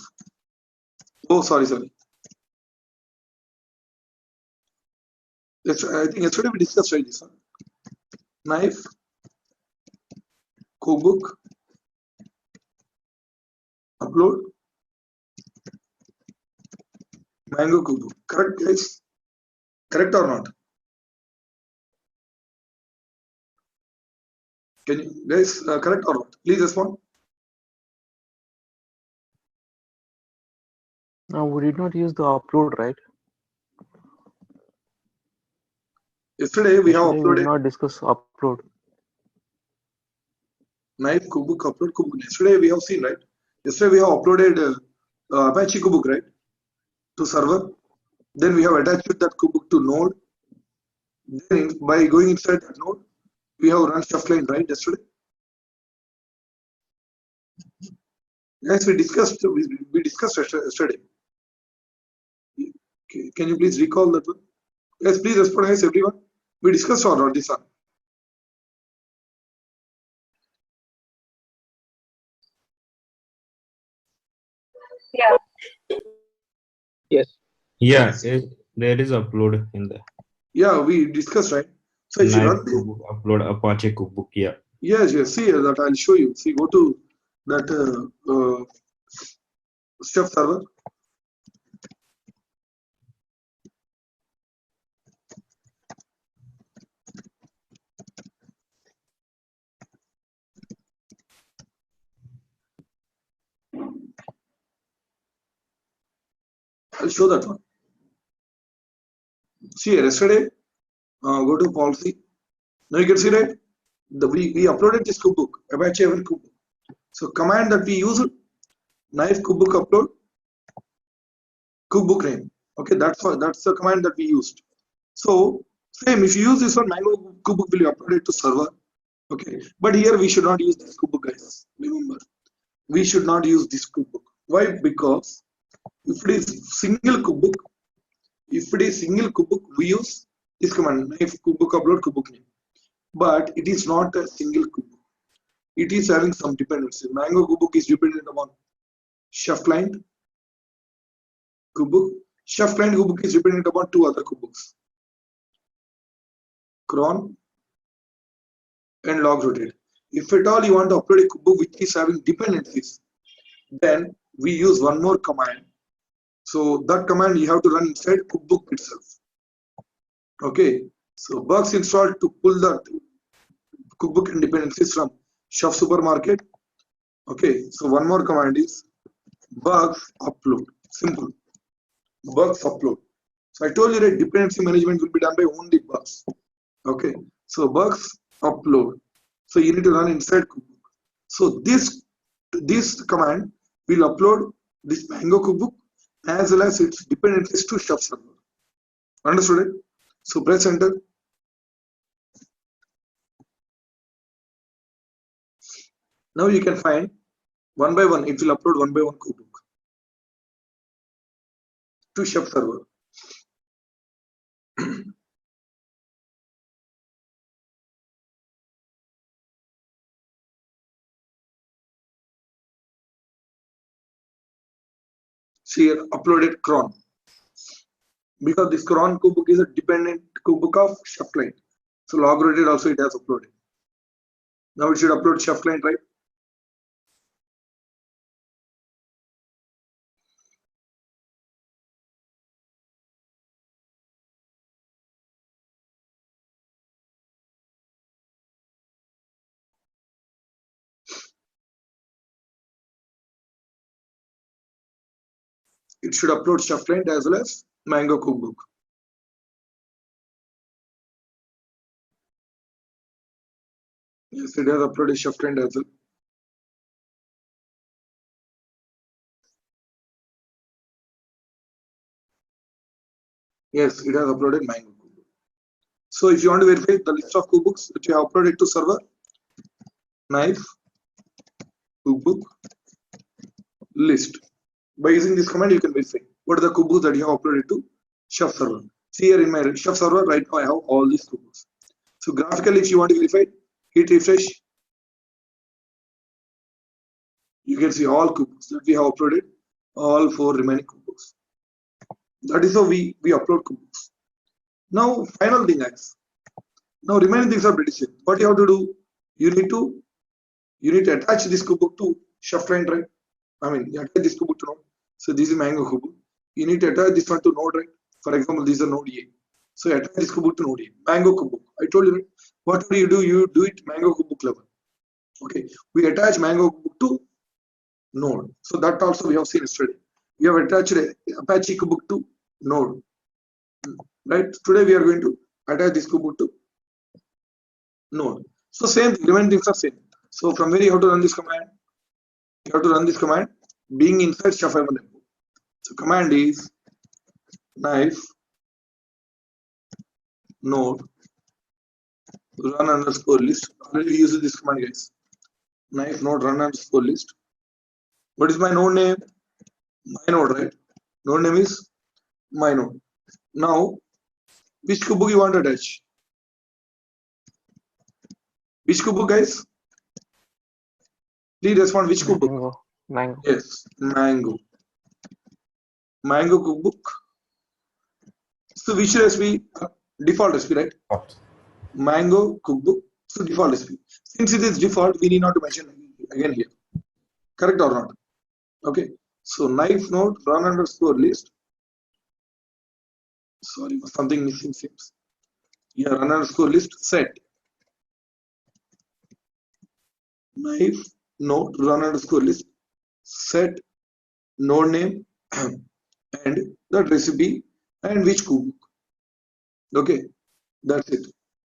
Oh, sorry. I think yesterday we discussed, right, this one. Knife, cookbook, upload, Mango cookbook. Correct, guys? Correct or not? Can you guys correct or not? Please respond. No, we did not use the upload, right? Yesterday we have Yesterday we did uploaded not discuss upload. knife, cookbook, upload cookbook. Yesterday we have seen, right? Yesterday we have uploaded Apache cookbook, right, to server. Then we have attached that cookbook to node. Then by going inside that node, we have run Chef Client, right, yesterday. Yes, we discussed yesterday. Okay, can you please recall that one? Yes, please respond, guys, everyone. We discussed or not this one? Yes. Yeah, there is upload in the Yeah, we discussed, right? So if you Knife run this, cookbook, upload Apache cookbook. Yeah. yes, see that I'll show you. See, go to that Chef server. I'll show that one. See here, yesterday, go to policy. Now you can see, right? We uploaded this cookbook, Apache Ever cookbook. So command that we use, knife cookbook upload, cookbook name. Okay, that's the command that we used. So same, if you use this one, Mango cookbook will be uploaded to server. Okay, but here we should not use this cookbook, guys. Remember, we should not use this cookbook. Why? Because if it is single cookbook, we use this command, knife cookbook upload cookbook name. But it is not a single cookbook. It is having some dependency. Mango cookbook is dependent upon chef client cookbook. Chef client cookbook is dependent upon two other cookbooks, cron and log rotate. If at all you want to upload a cookbook which is having dependencies, then we use one more command. So that command you have to run inside cookbook itself. Okay, so bugs installed to pull the cookbook and dependencies from chef supermarket. Okay, so one more command is bugs upload. Simple. Bugs upload. So I told you that dependency management will be done by only bugs. Okay, so bugs upload. So you need to run inside cookbook. So this command will upload this Mango cookbook as well as its dependencies to chef server. Understood it? So press enter. Now you can find one by one, it will upload one by one cookbook to chef server. See here, uploaded cron. Because this cron cookbook is a dependent cookbook of chef client. So log rotate also it has uploaded. Now it should upload chef client, right? It should upload chef client as well as Mango cookbook. Yes, it has uploaded chef client as well. Yes, it has uploaded Mango cookbook. So if you want to verify the list of cookbooks that you have uploaded to server, knife cookbook list. By using this command, you can verify what are the cookbooks that you have uploaded to chef server. See here in my chef server, right now I have all these cookbooks. So graphically, if you want to verify, hit refresh. You can see all cookbooks that we have uploaded, all 4 remaining cookbooks. That is how we upload cookbooks. Now, final thing, guys. Now, remaining things are pretty simple. What you have to do, you need to attach this cookbook to chef client, right? I mean, you attach this cookbook to Node. So this is Mango cookbook. You need to attach this one to Node, right? For example, this is a Node A. So attach this cookbook to Node A. Mango cookbook. I told you, right? Whatever you do it Mango cookbook level. Okay. We attach Mango cookbook to Node. So that also we have seen yesterday. We have attached Apache cookbook to Node. Right? Today we are going to attach this cookbook to Node. So same thing, remaining things are same. So from where you have to run this command? You have to run this command being inside chef ever. So command is knife node run underscore list. Already used this command, guys. Knife node run underscore list. What is my node name? My node, right? Node name is my node. Now, which cookbook you want to attach? Which cookbook, guys? Please respond. Which cookbook? Mango. Yes, Mango. Mango cookbook. So which recipe? Default recipe, right? Mango cookbook. So default recipe. Since it is default, we need not to mention again here. Correct or not? Okay. So knife node run underscore list. Sorry, something missing seems. Yeah, run underscore list set. Knife node run underscore list set node name and that recipe and which cookbook. Okay, that's it.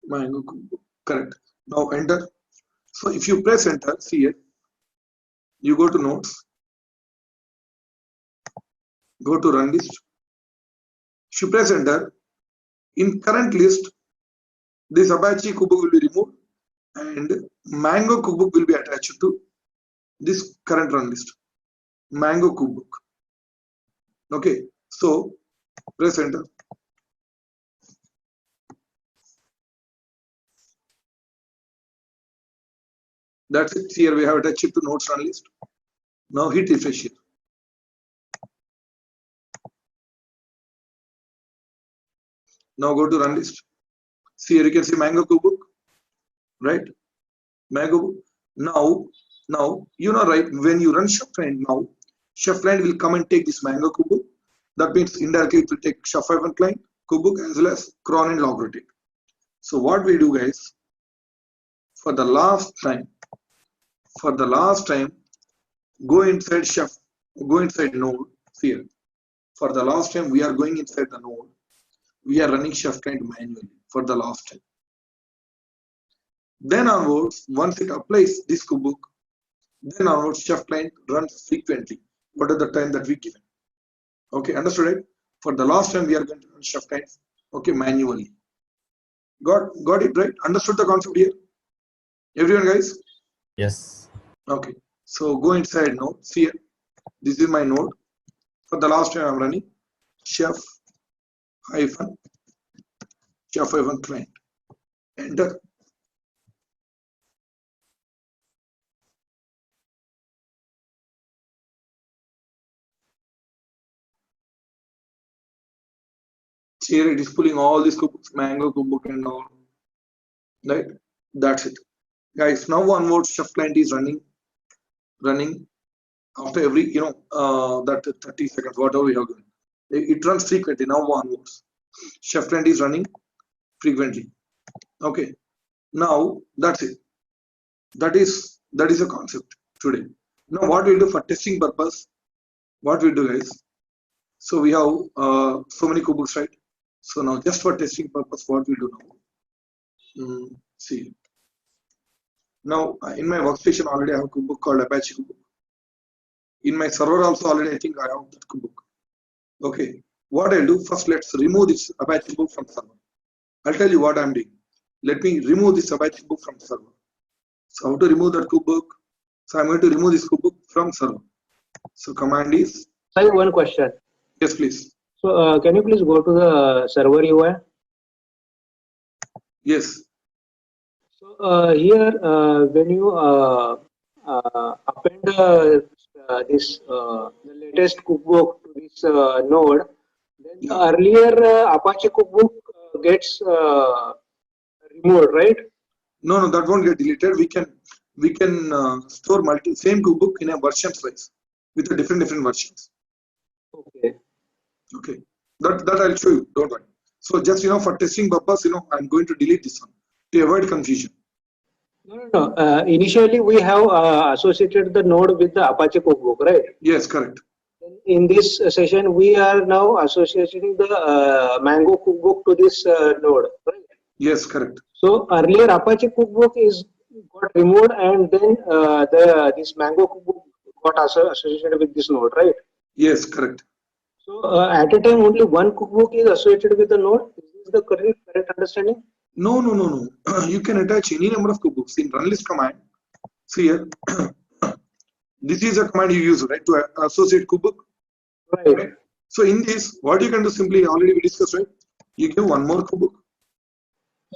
Mango cookbook. Correct. Now enter. So if you press enter, see here, you go to notes, go to run list. If you press enter, in current list, this Apache cookbook will be removed and Mango cookbook will be attached to this current run list. Mango cookbook. Okay, so press enter. That's it. Here we have attached it to notes run list. Now hit refresh here. Now go to run list. See here you can see Mango cookbook, right? Mango. Now you know, right? When you run chef client now, chef client will come and take this Mango cookbook. That means indirectly it will take chef client cookbook as well as cron and log rotate. So what we do, guys, for the last time, go inside chef, go inside node. See here. For the last time, we are going inside the node. We are running chef client manually for the last time. Then onwards, once it applies this cookbook, then onwards chef client runs frequently. What are the time that we given? Okay, understood, right? For the last time, we are going to run chef client, okay, manually. Got it, right? Understood the concept here? Everyone, guys? Yes. Okay, so go inside node. See here, this is my node. For the last time, I'm running chef hyphen client. Enter. Here it is pulling all these cookbooks, Mango cookbook and all. Right? That's it. Guys, now onwards, chef client is running after every, that 30 seconds, whatever we have given. It runs frequently. Now onwards, chef client is running frequently. Okay. Now that's it. That is a concept today. Now what we do for testing purpose? What we do, guys? So we have so many cookbooks, right? So now just for testing purpose, what we do now? See. Now in my workstation already I have a cookbook called Apache cookbook. In my server also already I think I have that cookbook. Okay. What I'll do first, let's remove this Apache book from server. I'll tell you what I'm doing. Let me remove this Apache book from server. So how to remove that cookbook? So I'm going to remove this cookbook from server. So command is. I have one question. Yes, please. So can you please go to the server UI? Yes. So here, when you append the latest cookbook to this node, then the earlier Apache cookbook gets removed, right? No, that won't get deleted. We can store same cookbook in a version size with a different versions. Okay. Okay. That I'll show you. Don't worry. So just for testing purpose, I'm going to delete this one to avoid confusion. No. Initially, we have associated the node with the Apache cookbook, right? Yes, correct. In this session, we are now associating the Mango cookbook to this node, right? Yes, correct. So earlier Apache cookbook got removed, and then this Mango cookbook got associated with this node, right? Yes, correct. So at a time, only one cookbook is associated with the node. Is this the correct understanding? No. You can attach any number of cookbooks in run list command. See here. This is a command you use, right, to associate cookbook. Right. So in this, what you can do simply, already we discussed, right? You give one more cookbook.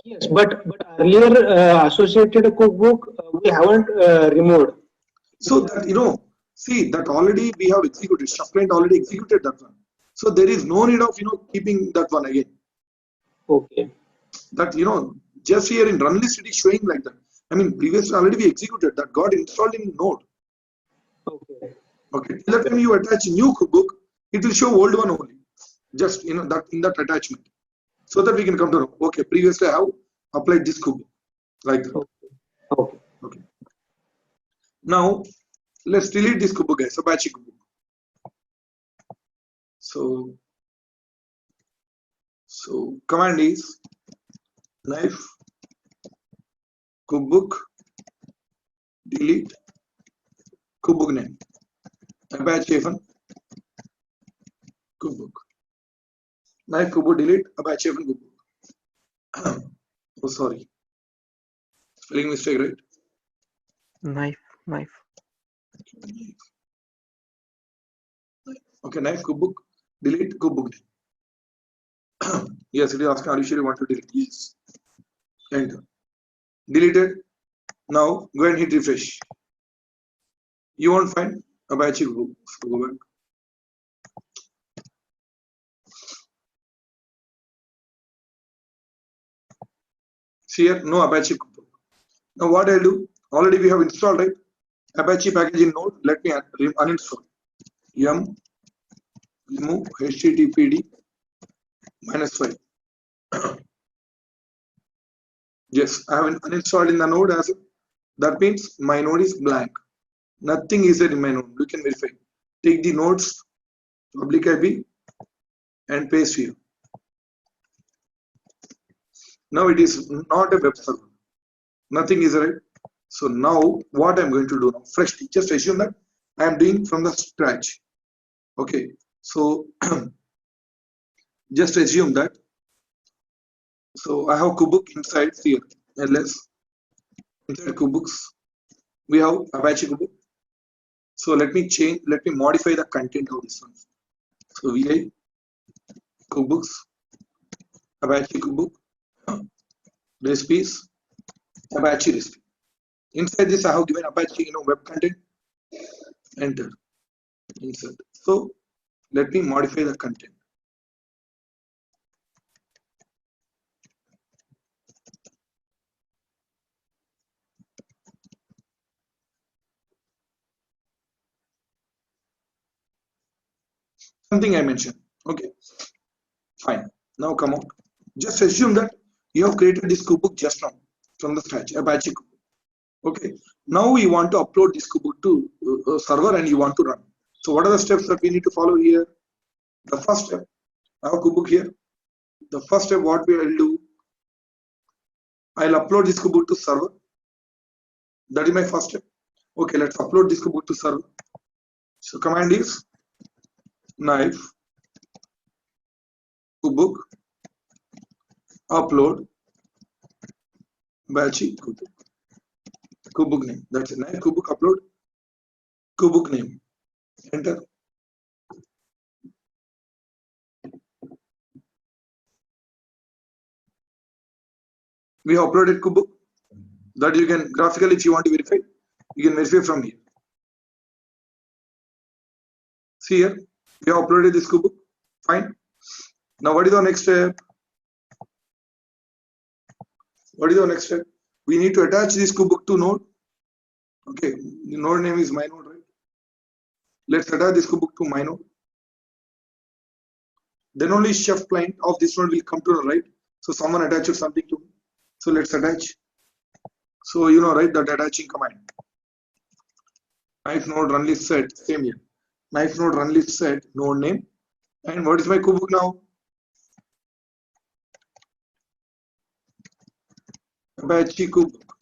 Yes, but earlier associated cookbook we haven't removed. So that see that already we have executed. Chef client already executed that one. So there is no need of keeping that one again. Okay. That just here in run list it is showing like that. I mean previously already we executed that, got installed in node. Okay. Okay. Till the time you attach new cookbook, it will show old one only. Just that in that attachment. So that we can come to know, okay, previously I have applied this cookbook. Like that. Okay. Now let's delete this cookbook, guys. Apache cookbook. So So command is knife cookbook delete cookbook name Apache F1 cookbook. Knife cookbook delete Apache F1 cookbook. Oh, sorry. Spelling mistake, right? Knife. Okay, knife cookbook delete cookbook name. Yes, it is asking, are you sure you want to delete? Yes. Enter. Deleted. Now go and hit refresh. You won't find Apache cookbook. So go back. See here, no Apache cookbook. Now what I'll do? Already we have installed, right? Apache package in Node. Let me uninstall. Yum remove httpd -5. Yes, I have uninstalled in the node as well. That means my node is blank. Nothing is there in my node. You can verify. Take the nodes, public IP, and paste here. Now it is not a web server. Nothing is there. So now what I'm going to do now? Fresh. Just assume that I am doing from the scratch. Okay. So just assume that. So I have cookbook inside here. ls inside cookbooks we have Apache cookbook. So let me modify the content of this one. So vi cookbooks Apache cookbook recipes Apache recipe. Inside this I have given Apache web content. Enter. Insert. So let me modify the content. Something I mentioned. Okay, fine. Now come out. Just assume that you have created this cookbook just now from the scratch, Apache cookbook. Okay. Now we want to upload this cookbook to server and you want to run. So what are the steps that we need to follow here? The first step, I have cookbook here. The first step, what we will do, I'll upload this cookbook to server. That is my first step. Okay, let's upload this cookbook to server. So command is knife cookbook upload Apache cookbook name. That's a knife cookbook upload cookbook name. Enter. We have uploaded cookbook. That you can graphically, if you want to verify, you can verify from here. See here, we have uploaded this cookbook. Fine. Now what is the next step? What is the next step? We need to attach this cookbook to node. Okay, the node name is my node, right? Let's attach this cookbook to my node. Then only chef client of this node will come to the right. So someone attaches something to me. So let's attach. So you know, right, that attaching command. Knife node run list set, same here. Knife node run list set, node name. And what is my cookbook now? Apache cookbook.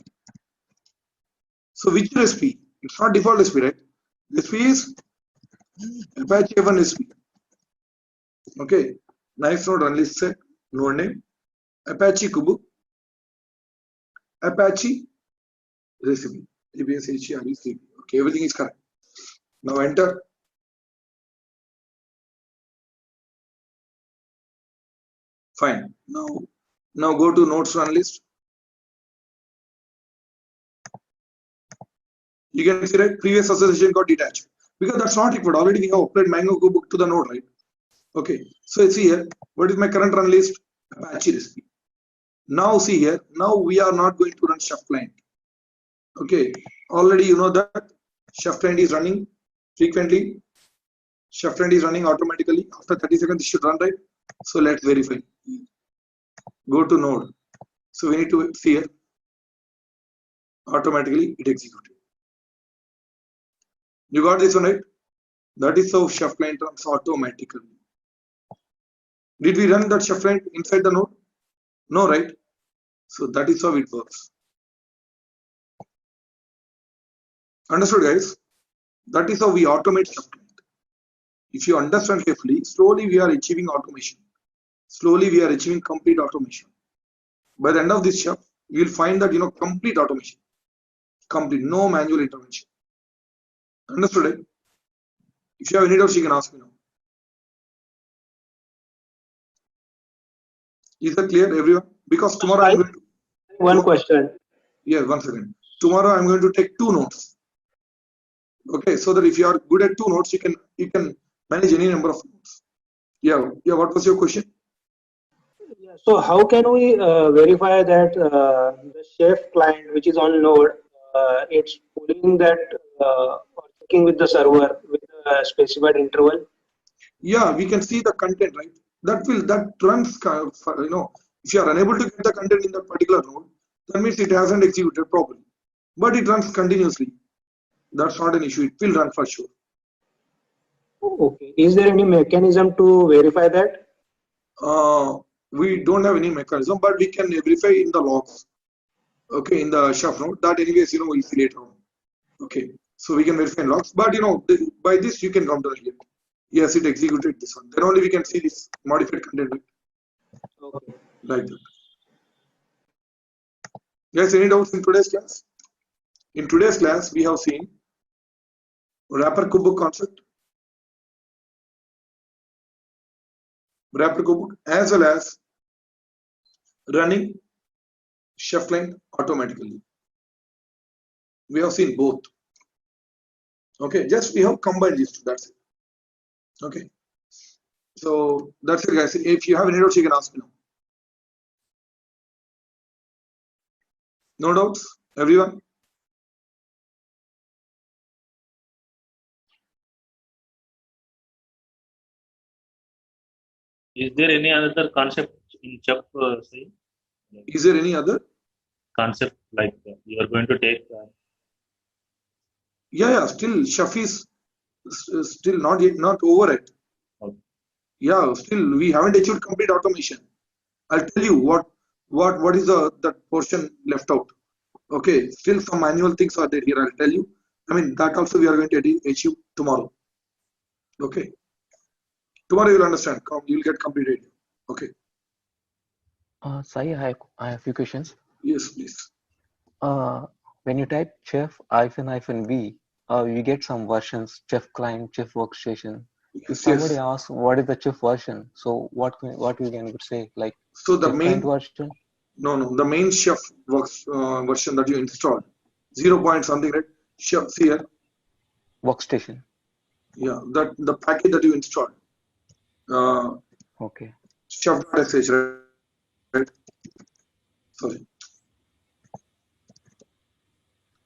So which recipe? It's not default recipe, right? Recipe is Apache F1 recipe. Okay. Knife node run list set, node name, Apache cookbook, Apache recipe. APSHRECP. Okay, everything is correct. Now enter. Fine. Now go to nodes run list. You can see, right, previous association got detached because that's not required. Already we have applied Mango cookbook to the node, right? Okay. So see here, what is my current run list? Apache recipe. Now see here, now we are not going to run chef client. Okay. Already you know that chef client is running frequently. Chef client is running automatically. After 30 seconds, it should run, right? So let's verify. Go to node. So we need to see here. Automatically it executed. You got this one, right? That is how chef client runs automatically. Did we run that chef client inside the node? No, right? So that is how it works. Understood, guys? That is how we automate chef client. If you understand carefully, slowly we are achieving automation. Slowly we are achieving complete automation. By the end of this chef, you will find that complete automation. Complete, no manual intervention. Understood, right? If you have any doubts, you can ask me now. Is that clear, everyone? Because tomorrow I'm going to. One question. Yeah, 1 second. Tomorrow I'm going to take 2 notes. Okay, so that if you are good at 2 notes, you can manage any number of notes. Yeah. What was your question? So how can we verify that the chef client which is on node, it's pulling that or checking with the server with a specified interval? Yeah, we can see the content, right? That runs, if you are unable to get the content in that particular node, that means it hasn't executed properly. But it runs continuously. That's not an issue. It will run for sure. Okay. Is there any mechanism to verify that? We don't have any mechanism, but we can verify in the logs. Okay, in the chef node. That anyways, we'll see later on. Okay, so we can verify in logs, but by this you can counter here. Yes, it executed this one. Then only we can see this modified content Okay. like that. Yes, any doubts in today's class? In today's class, we have seen wrapper cookbook concept, wrapper cookbook, as well as running chef client automatically. We have seen both. Okay, just we have combined these two. That's it. Okay, so that's it, guys. If you have any doubts, you can ask me now. No doubts, everyone? Is there any other concept in chef? Is there any other concept like you are going to take? Yeah. Still, chef is still not over it. Okay. Yeah, still we haven't achieved complete automation. I'll tell you what is that portion left out. Okay, still some manual things are there here. I'll tell you. I mean that also we are going to achieve tomorrow. Okay, tomorrow you'll understand. You'll get complete idea. Okay. Sai, I have a few questions. Yes, please. When you type chef -v, you get some versions: chef client, chef workstation. If somebody asks what is the chef version, so what we can say, like, so the chef main client version? No, the main chef version that you installed, 0 point something, right? Chef here. Workstation. Yeah, that the package that you installed. Okay. Chef.sh, right? Sorry.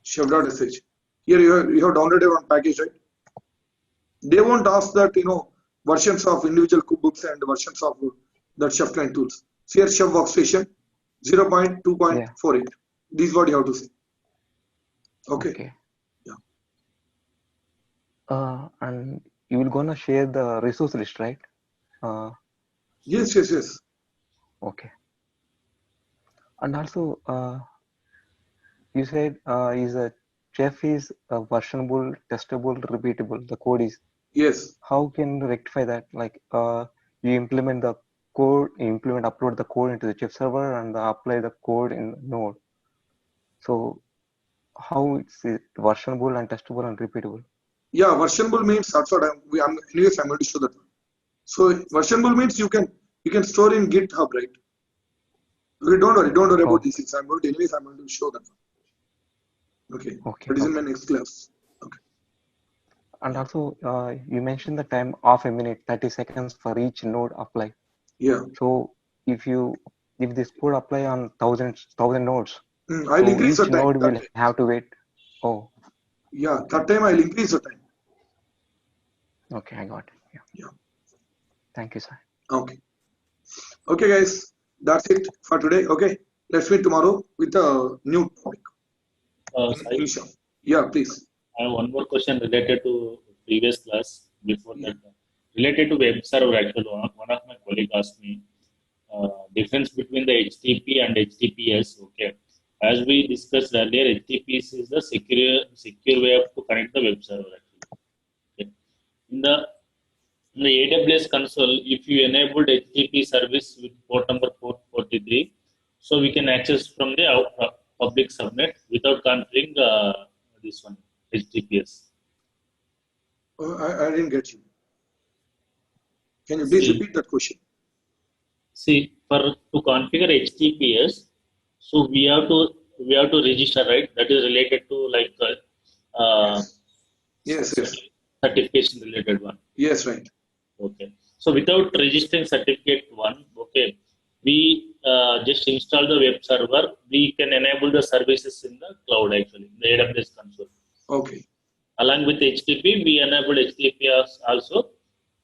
Chef.sh. Here you have downloaded one package, right? They won't ask that, versions of individual cookbooks and versions of that chef client tools. So here chef workstation 0.2.48. This is what you have to say. Okay. Yeah. And you will gonna share the resource list, right? Yes. Okay. And also, you said is a chef is versionable, testable, repeatable. The code is. Yes. How can you rectify that? Like, you implement the code, upload the code into the chef server, and apply the code in Node. So, how it's versionable and testable and repeatable? Yeah, versionable means that's what I'm going to show that one. So versionable means you can store in GitHub, right? Okay, don't worry about these things. I'm going to show that one. Okay. That is in my next class. Okay. And also, you mentioned the time of a minute, 30 seconds for each node apply. Yeah. So if this code apply on 1,000 nodes, I'll increase each the time. Node will have to wait. Oh. Yeah, that time I'll increase the time. Okay, I got it. Yeah. Thank you, sir. Okay. Okay, guys, that's it for today. Okay, let's meet tomorrow with a new topic. Yeah, please. I have one more question related to previous class. Before that, related to web server. Actually, one of my questions. colleague asked me, difference between the HTTP and HTTPS. Okay, as we discussed earlier, HTTPS is the secure way to connect the web server. Actually. Okay. In the AWS console, if you enabled HTTP service with port number 443, so we can access from the public subnet without configuring this one HTTPS. I didn't get you. Can you please repeat that question? See, to configure HTTPS, so we have to register, right? That is related to like Yes. certification related one. Yes, right. Okay. So without registering certificate one, okay, we just install the web server. We can enable the services in the cloud actually, the AWS console. Okay. Along with HTTP, we enable HTTP also,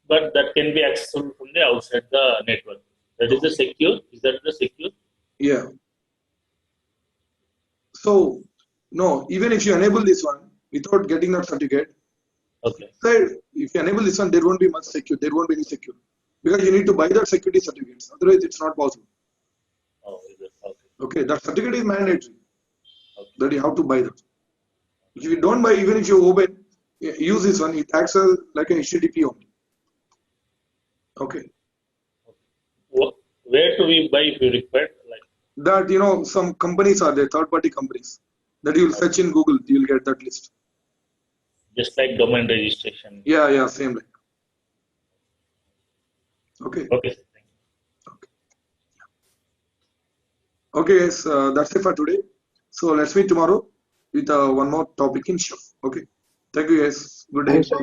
but that can be accessible from the outside the network. That is the secure. Is that the secure? Yeah. So, no, even if you enable this one without getting that certificate, Okay. if you enable this one, there won't be much secure. There won't be any secure because you need to buy that security certificates. Otherwise, it's not possible. Oh, is it? Okay. Okay, that certificate is mandatory. Okay. That you have to buy that. If you don't buy, even if you open, use this one, it acts as like an HTTP only. Okay. Where do we buy if you require? Like That some companies are there, third-party companies that you will search in Google, you will get that list. just like domain registration. Yeah, same like. Okay. Okay. Thank you. Okay, guys, that's it for today. So let's meet tomorrow with one more topic in Chef. Okay. Thank you, guys. Good day. Thanks, sir.